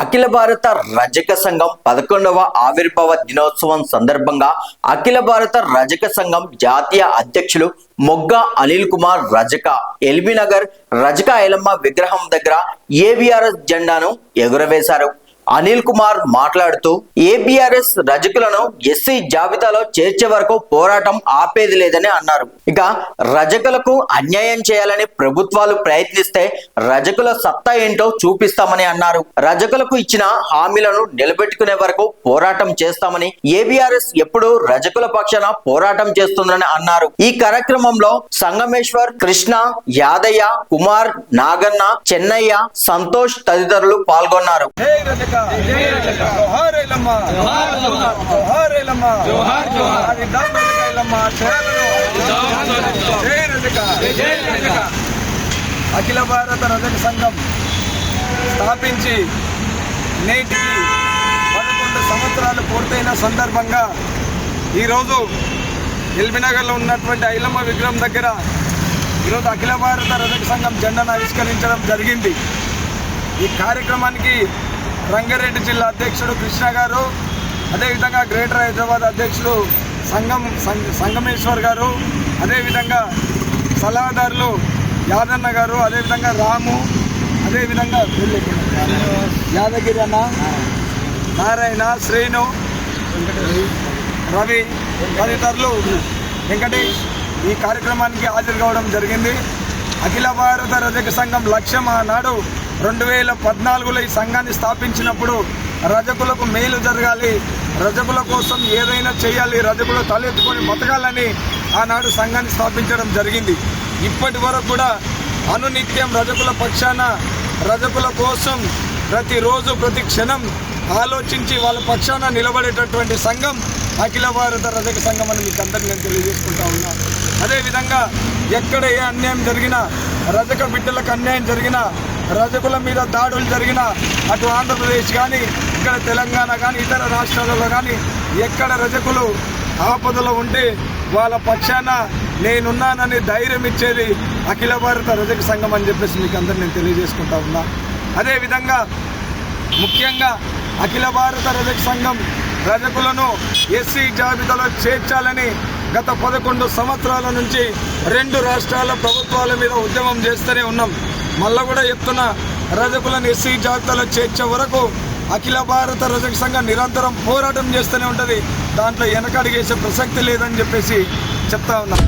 అఖిల భారత రజక సంఘం 11వ ఆవిర్భావ దినోత్సవం సందర్భంగా అఖిల భారత రజక సంఘం జాతీయ అధ్యక్షులు మొగ్గ అనిల్ కుమార్ రజక ఎల్బీనగర్ రజక ఐలమ్మ విగ్రహం దగ్గర ఏబీఆర్ఎస్ జెండాను ఎగురవేశారు. అనిల్ కుమార్ మాట్లాడుతూ ఏబీఆర్ఎస్ రజకులను ఎస్సీ జాబితాలో చేర్చే వరకు పోరాటం ఆపేది లేదని అన్నారు. ఇక రజకులకు అన్యాయం చేయాలని ప్రభుత్వాలు ప్రయత్నిస్తే రజకుల సత్తా ఏంటో చూపిస్తామని అన్నారు. రజకులకు ఇచ్చిన హామీలను నిలబెట్టుకునే వరకు పోరాటం చేస్తామని ఏబీఆర్ఎస్ ఎప్పుడు రజకుల పక్షాన పోరాటం చేస్తుందని అన్నారు. ఈ కార్యక్రమంలో సంగమేశ్వర్, కృష్ణ, యాదయ్య, కుమార్, నాగన్న, చెన్నయ్య, సంతోష్ తదితరులు పాల్గొన్నారు. అఖిల భారత రజక సంఘం స్థాపించి నేటికి 11 సంవత్సరాలు పూర్తయిన సందర్భంగా ఈరోజు ఎల్బీనగర్లో ఉన్నటువంటి ఐలమ్మ విగ్రహం దగ్గర ఈరోజు అఖిల భారత రజక సంఘం జెండాను ఆవిష్కరించడం జరిగింది. ఈ కార్యక్రమానికి రంగారెడ్డి జిల్లా అధ్యక్షుడు కృష్ణ గారు, అదేవిధంగా గ్రేటర్ హైదరాబాద్ అధ్యక్షుడు సంగమేశ్వర్ గారు, అదేవిధంగా సలహాదారులు యాదన్న గారు, అదేవిధంగా రాము, అదేవిధంగా యాదగిరి అన్న, నారాయణ, శ్రీను, రవి తదితరులు వెంకటేష్ ఈ కార్యక్రమానికి హాజరు కావడం జరిగింది. అఖిల భారత రజక సంఘం లక్ష్యం ఆనాడు 2014లో ఈ సంఘాన్ని స్థాపించినప్పుడు రజకులకు మేలు జరగాలి, రజకుల కోసం ఏదైనా చేయాలి, రజకులు తలెత్తుకొని బతకాలని ఆనాడు సంఘాన్ని స్థాపించడం జరిగింది. ఇప్పటి వరకు కూడా అనునిత్యం రజకుల పక్షాన రజకుల కోసం ప్రతిరోజు ప్రతి క్షణం ఆలోచించి వాళ్ళ పక్షాన నిలబడేటటువంటి సంఘం అఖిల భారత రజక సంఘం అని మీకు అందరికీ నేను తెలియజేసుకుంటా ఉన్నాను. అదేవిధంగా ఎక్కడ ఏ అన్యాయం జరిగినా, రజక బిడ్డలకు అన్యాయం జరిగినా, రజకుల మీద దాడులు జరిగినా, అటు ఆంధ్రప్రదేశ్ కానీ ఇక్కడ తెలంగాణ కానీ ఇతర రాష్ట్రాలలో కానీ ఎక్కడ రజకులు ఆపదలో ఉంటే వాళ్ళ పక్షాన నేనున్నానని ధైర్యం ఇచ్చేది అఖిల భారత రజక సంఘం అని చెప్పేసి మీకు అందరినీ నేను తెలియజేసుకుంటా ఉన్నా. అదేవిధంగా ముఖ్యంగా అఖిల భారత రజక సంఘం రజకులను ఎస్సీ జాబితాలో చేర్చాలని గత 11 సంవత్సరాల నుంచి 2 రాష్ట్రాల ప్రభుత్వాల మీద ఉద్యమం చేస్తూనే ఉన్నాం. మళ్ళా కూడా చెప్తున్నా, రజకులను ఎస్సీ జాబితాలో చేర్చే వరకు అఖిల భారత రజక సంఘం నిరంతరం పోరాటం చేస్తూనే ఉంటుంది. దాంట్లో వెనకడుగేసే ప్రసక్తి లేదని చెప్పేసి చెప్తా ఉన్నాం.